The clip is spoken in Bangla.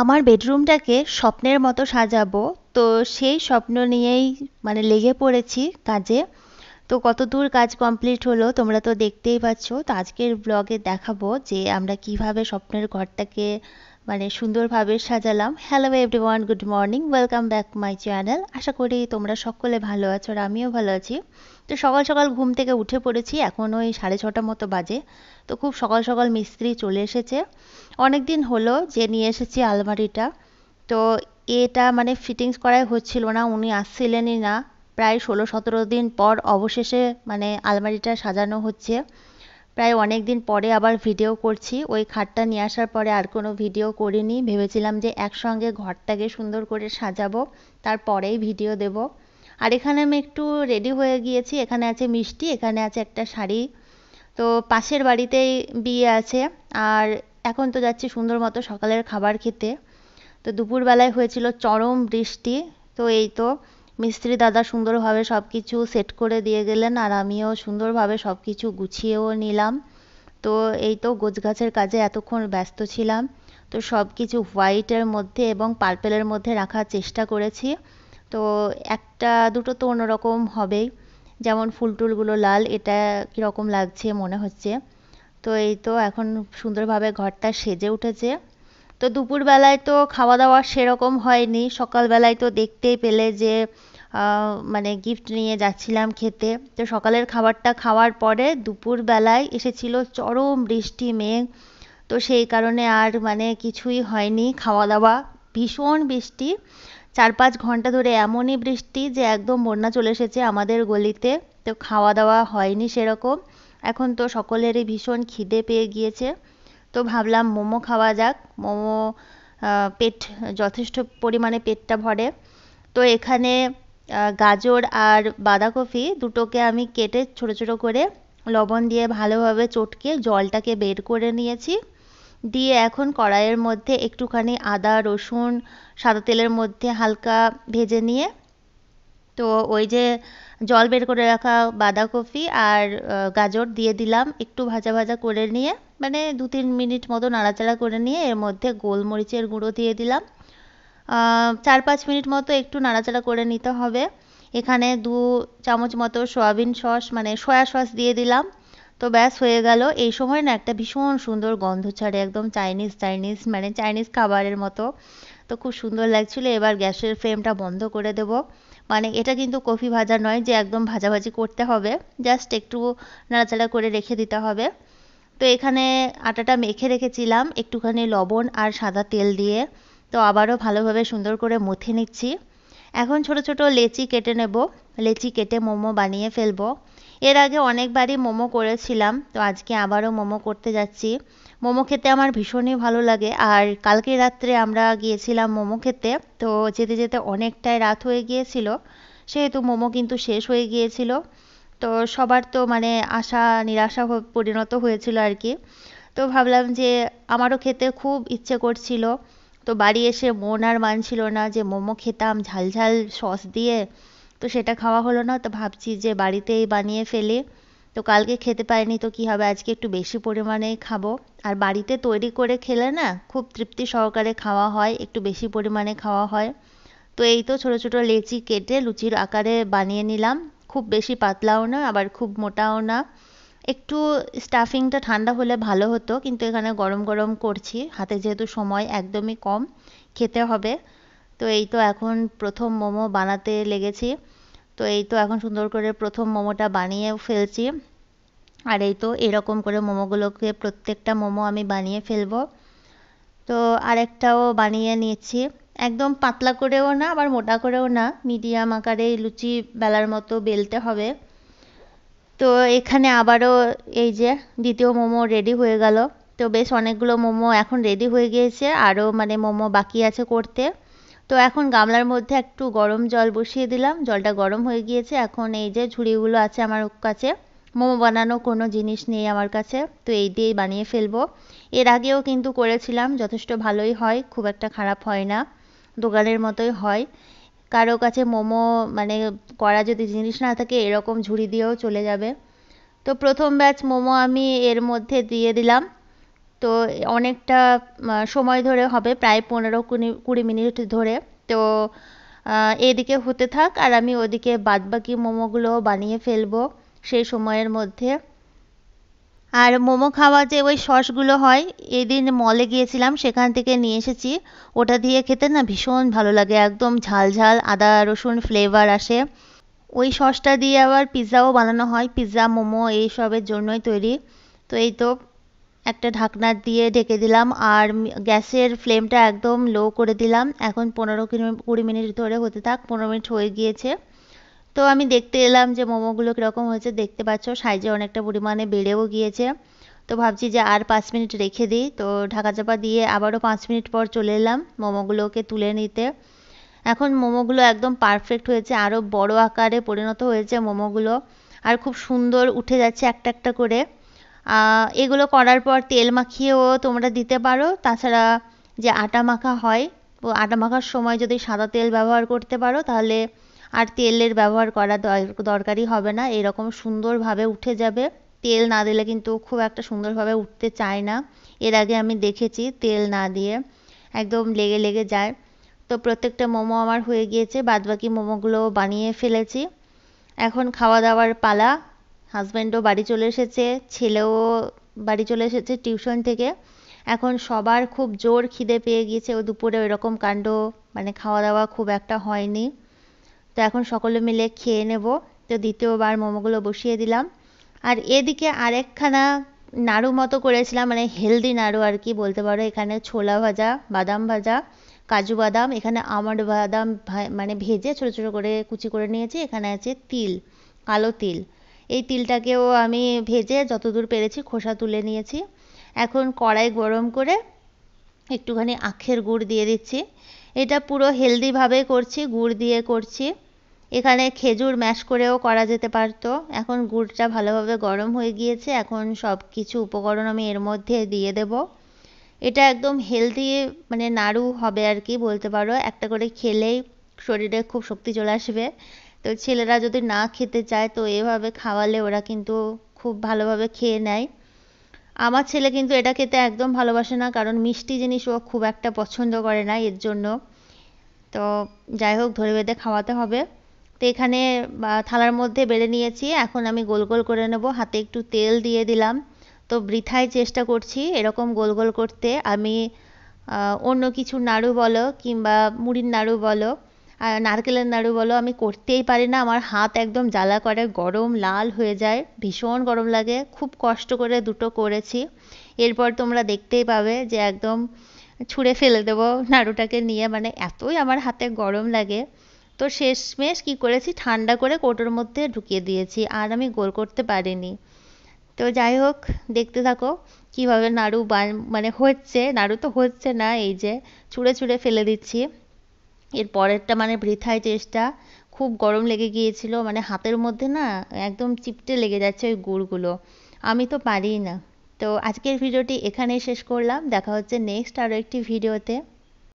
আমার বেডরুমটাকে স্বপ্নের মতো সাজাবো। তো সেই স্বপ্ন নিয়েই লেগে পড়েছি কাজে। তো কতদূর কাজ কমপ্লিট হলো তোমরা তো দেখতেই পাচ্ছ। তো আজকের ব্লগে দেখাবো যে আমরা কিভাবে স্বপ্নের ঘরটাকে সুন্দরভাবে সাজালাম। Hello everyone, good morning, welcome back my channel. আশা করি তোমরা সকলে ভালো আছো আর আমিও ভালো আছি। তো সকাল সকাল ঘুম থেকে উঠে পড়েছি, এখন ওই 6:30 মতো বাজে। তো খুব সকাল সকাল মিস্ত্রি চলে এসেছে। অনেক দিন হলো যে নিয়ে এসেছি আলমারিটা। তো এটা ফিটিংস করাই হচ্ছিল না, উনি আসছিলেনই না। প্রায় 16-17 দিন পর অবশেষে আলমারিটা সাজানো হচ্ছে। প্রায় অনেক দিন পরে আবার ভিডিও করছি। ওই খাটটা নিয়ে আসার পরে আর কোনো ভিডিও করিনি, ভেবেছিলাম যে একসঙ্গে ঘরটাকে সুন্দর করে সাজাবো, তারপরেই ভিডিও দেব। আর এখানে আমি একটু রেডি হয়ে গিয়েছি। এখানে আছে মিষ্টি, এখানে আছে একটা শাড়ি। তো পাশের বাড়িতেই বিয়ে আছে। আর এখন তো যাচ্ছি সুন্দর মতো সকালের খাবার খেতে। তো দুপুরবেলায় হয়েছিল চরম বৃষ্টি। তো এই তো মিস্ত্রি দাদা সুন্দরভাবে সব কিছু সেট করে দিয়ে গেলেন, আর আমিও সুন্দরভাবে সব কিছু গুছিয়েও নিলাম। তো এই তো গোছগাছের কাজে এতক্ষণ ব্যস্ত ছিলাম। তো সব কিছু হোয়াইটের মধ্যে এবং পার্পেলের মধ্যে রাখার চেষ্টা করেছি। তো একটা দুটো তো অন্যরকম হবেই, যেমন ফুল টুলগুলো লাল, এটা কীরকম লাগছে মনে হচ্ছে। তো এই তো এখন সুন্দরভাবে ঘরটা সেজে উঠেছে। তো দুপুরবেলায় তো খাওয়া দাওয়া সেরকম হয়নি। সকালবেলায় তো দেখতেই পেলে যে গিফট নিয়ে যাচ্ছিলাম খেতে। তো সকালের খাবারটা খাওয়ার পরে দুপুরবেলায় এসেছিল চরম বৃষ্টি মেঘ। তো সেই কারণে আর কিছুই হয়নি খাওয়া দাওয়া। ভীষণ বৃষ্টি, 4-5 ঘন্টা ধরে এমনই বৃষ্টি যে একদম বন্যা চলে এসেছে আমাদের গলিতে। তো খাওয়া দাওয়া হয়নি সেরকম। এখন তো সকলেরই ভীষণ খিদে পেয়ে গিয়েছে। তো ভাবলাম মোমো খাওয়া যাক। মোমো পেট যথেষ্ট পরিমাণে পেটটা ভরে। তো এখানে গাজর আর বাঁধাকপি দুটোকে আমি কেটে ছোট ছোট করে লবণ দিয়ে ভালোভাবে চটকে জলটাকে বের করে নিয়েছি। দিয়ে এখন কড়াইয়ের মধ্যে একটুখানি আদা রসুন সাদা তেলের মধ্যে হালকা ভেজে নিয়ে, তো ওই যে জল বের করে রাখা বাঁধাকপি আর গাজর দিয়ে দিলাম, একটু ভাজা ভাজা করে নিয়ে 2-3 মিনিট মতো নাড়াচাড়া করে নিয়ে এর মধ্যে গোলমরিচের গুঁড়ো দিয়ে দিলাম। 4-5 মিনিট মতো একটু নাড়াচাড়া করে নিতে হবে। এখানে 2 চামচ মতো সয়াবিন সস সয়া সস দিয়ে দিলাম। তো ব্যাস হয়ে গেল। এই সময় না একটা ভীষণ সুন্দর গন্ধ ছাড়ে, একদম চাইনিজ চাইনিজ চাইনিজ খাবারের মতো। তো খুব সুন্দর লাগছিল। এবার গ্যাসের ফ্লেমটা বন্ধ করে দেব। এটা কিন্তু কফি ভাজা নয় যে একদম ভাজাভাজি করতে হবে, জাস্ট একটু নাড়াচাড়া করে রেখে দিতে হবে। তো এখানে আটাটা মেখে রেখেছিলাম একটুখানি লবণ আর সাদা তেল দিয়ে। তো আবারও ভালোভাবে সুন্দর করে মথে নিচ্ছি। এখন ছোট ছোট লেচি কেটে নেব। লেচি কেটে মোমো বানিয়ে ফেলবো। এর আগে অনেকবারই মোমো করেছিলাম, তো আজকে আবারও মোমো করতে যাচ্ছি। মোমো খেতে আমার ভীষণই ভালো লাগে। আর কালকে রাত্রে আমরা গিয়েছিলাম মোমো খেতে। তো যেতে যেতে অনেকটাই রাত হয়ে গিয়েছিল, সেহেতু মোমো কিন্তু শেষ হয়ে গিয়েছিল। তো সবার তো আশা নিরাশা পরিণত হয়েছিল আর কি। তো ভাবলাম যে আমারও খেতে খুব ইচ্ছে করছিল। তো বাড়ি এসে মন আর মানছিল না যে মোমো খেতাম ঝাল ঝাল সস দিয়ে। তো সেটা খাওয়া হলো না, তো ভাবছি যে বাড়িতেই বানিয়ে ফেলি। তো কালকে খেতে পারিনি তো কি হবে, আজকে একটু বেশি পরিমাণেই খাবো। আর বাড়িতে তৈরি করে খেলে না খুব তৃপ্তি সহকারে খাওয়া হয়, একটু বেশি পরিমাণে খাওয়া হয়। তো এই তো ছোট ছোট লেচি কেটে লুচির আকারে বানিয়ে নিলাম। খুব বেশি পাতলাও না আবার খুব মোটাও না। একটু স্টাফিংটা ঠান্ডা হলে ভালো হতো, কিন্তু এখানে গরম গরম করছি, হাতে যেহেতু সময় একদমই কম, খেতে হবে। তো এই তো এখন প্রথম মোমো বানাতে লেগেছি। তো এই তো এখন সুন্দর করে প্রথম মোমোটা বানিয়ে ফেলছি। আর এই তো এরকম করে মোমোগুলোকে প্রত্যেকটা মোমো আমি বানিয়ে ফেলবো। তো আরেকটাও বানিয়ে নিয়েছি। একদম পাতলা করেও না আবার মোটা করেও না, মিডিয়াম আকারে লুচি বেলার মতো বেলতে হবে। তো এখানে আবারও এই যে দ্বিতীয় মোমো রেডি হয়ে গেল। তো বেশ অনেকগুলো মোমো এখন রেডি হয়ে গিয়েছে, আরও মোমো বাকি আছে করতে। তো এখন গামলার মধ্যে একটু গরম জল বসিয়ে দিলাম, জলটা গরম হয়ে গিয়েছে। এখন এই যে ঝুড়িগুলো আছে আমার কাছে, মোমো বানানো কোনো জিনিস নেই আমার কাছে, তো এই দিয়েই বানিয়ে ফেলবো। এর আগেও কিন্তু করেছিলাম, যথেষ্ট ভালোই হয়, খুব একটা খারাপ হয় না, দোকানের মতোই হয়। কারো কাছে মোমো করা যদি জিনিস না থাকে এরকম ঝুড়ি দিয়েও চলে যাবে। তো প্রথম ব্যাচ মোমো আমি এর মধ্যে দিয়ে দিলাম। তো অনেকটা সময় ধরে হবে, প্রায় 15-20 মিনিট ধরে। তো এদিকে হতে থাক আর আমি ওদিকে বাদবাকি মোমোগুলো বানিয়ে ফেলবো সেই সময়ের মধ্যে। আর মোমো খাওয়া যে ওই সসগুলো হয়, এদিন মলে গিয়েছিলাম সেখান থেকে নিয়ে এসেছি। ওটা দিয়ে খেতে না ভীষণ ভালো লাগে, একদম ঝাল ঝাল আদা রসুন ফ্লেভার আসে। ওই সসটা দিয়ে আবার পিৎজাও বানানো হয়, পিৎজা মোমো এইসবের জন্যই তৈরি। তো এই তো একটা ঢাকনা দিয়ে ঢেকে দিলাম আর গ্যাসের ফ্লেমটা একদম লো করে দিলাম। এখন 15-20 মিনিট ধরে হতে থাক। 15 মিনিট হয়ে গিয়েছে। তো আমি দেখতে এলাম যে মোমোগুলো কীরকম হয়েছে। দেখতে পাচ্ছ সাইজে অনেকটা পরিমাণে বেড়েও গিয়েছে। তো ভাবছি যে আর 5 মিনিট রেখে দিই। তো ঢাকা চাপা দিয়ে আবারও 5 মিনিট পর চলে এলাম মোমোগুলোকে তুলে নিতে। এখন মোমোগুলো একদম পারফেক্ট হয়েছে, আরও বড় আকারে পরিণত হয়েছে মোমোগুলো, আর খুব সুন্দর উঠে যাচ্ছে একটা একটা করে। এগুলো করার পর তেল মাখিয়েও তোমরা দিতে পারো। তাছাড়া যে আটা মাখা হয়, ও আটা মাখার সময় যদি সাদা তেল ব্যবহার করতে পারো তাহলে আর তেলের ব্যবহার করা দরকারই হবে না, এরকম সুন্দরভাবে উঠে যাবে। তেল না দিলে কিন্তু খুব একটা সুন্দরভাবে উঠতে চায় না। এর আগে আমি দেখেছি তেল না দিয়ে একদম লেগে লেগে যায়। তো প্রত্যেকটা মোমো আমার হয়ে গিয়েছে, বাদবাকি মোমোগুলো বানিয়ে ফেলেছি। এখন খাওয়া দাওয়ার পালা। হাজব্যান্ডও বাড়ি চলে এসেছে, ছেলেও বাড়ি চলে এসেছে টিউশন থেকে। এখন সবার খুব জোর খিদে পেয়ে গিয়েছে, ও দুপুরে ওইরকম কাণ্ড মানে খাওয়া দাওয়া খুব একটা হয়নি। তো এখন সকলে মিলে খেয়ে নেব। তো দ্বিতীয়বার মোমোগুলো বসিয়ে দিলাম। আর এদিকে আরেকখানা নাড়ু মতো করেছিলাম, মানে হেলদি নাড়ু আর কি বলতে পারো। এখানে ছোলা ভাজা, বাদাম ভাজা, কাজু বাদাম, এখানে আমন্ড বাদাম মানে ভেজে ছোটো ছোটো করে কুচি করে নিয়েছি। এখানে আছে তিল, কালো তিল। এই তিলটাকেও আমি ভেজে যতদূর পেরেছি খোসা তুলে নিয়েছি। এখন কড়াই গরম করে একটুখানি আখের গুড় দিয়ে দিচ্ছি। এটা পুরো হেলদিভাবে করছি, গুড় দিয়ে করছি। এখানে খেজুর ম্যাশ করেও করা যেতে পারতো। এখন গুড়টা ভালোভাবে গরম হয়ে গিয়েছে, এখন সব কিছু উপকরণ আমি এর মধ্যে দিয়ে দেব। এটা একদম হেলদি মানে নাড়ু হবে আর কি বলতে পারো। একটা করে খেলেই শরীরে খুব শক্তি চলে আসবে। তো ছেলেরা যদি না খেতে চায় তো এভাবে খাওয়ালে ওরা কিন্তু খুব ভালোভাবে খেয়ে নেয়। আমার ছেলে কিন্তু এটা খেতে একদম ভালোবাসে না, কারণ মিষ্টি জিনিস ও খুব একটা পছন্দ করে না এর জন্য। তো যাই হোক ধরে বেঁধে খাওয়াতে হবে। তো এখানে থালার মধ্যে বেড়ে নিয়েছি, এখন আমি গোল গোল করে নেব। হাতে একটু তেল দিয়ে দিলাম। তো বৃথায় চেষ্টা করছি এরকম গোল গোল করতে। আমি অন্য কিছু নাড়ু বলো কিংবা মুড়ির নাড়ু বলো আর নারকেলের নাড়ু বলো, আমি করতেই পারি না। আমার হাত একদম জ্বালা করে, গরম লাল হয়ে যায়, ভীষণ গরম লাগে। খুব কষ্ট করে দুটো করেছি। এরপর তোমরা দেখতেই পাবে যে একদম ছুঁড়ে ফেলে দেবো নাড়ুটাকে নিয়ে, মানে এতই আমার হাতে গরম লাগে। তো শেষমেশ কী করেছি, ঠান্ডা করে কৌটোর মধ্যে ঢুকিয়ে দিয়েছি, আর আমি গোল করতে পারিনি। তো যাই হোক দেখতে থাকো কীভাবে নাড়ু মানে হচ্ছে। নাড়ু তো হচ্ছে না, এই যে ছুঁড়ে ছুঁড়ে ফেলে দিচ্ছি। এর পরেরটা মানে বৃথায় চেষ্টা। খুব গরম লেগে গিয়েছিল, মানে হাতের মধ্যে না একদম চিপটে লেগে যাচ্ছে ওই গুড়গুলো। আমি তো পারিই না। তো আজকের ভিডিওটি এখানেই শেষ করলাম, দেখা হচ্ছে নেক্সট আরও একটি ভিডিওতে।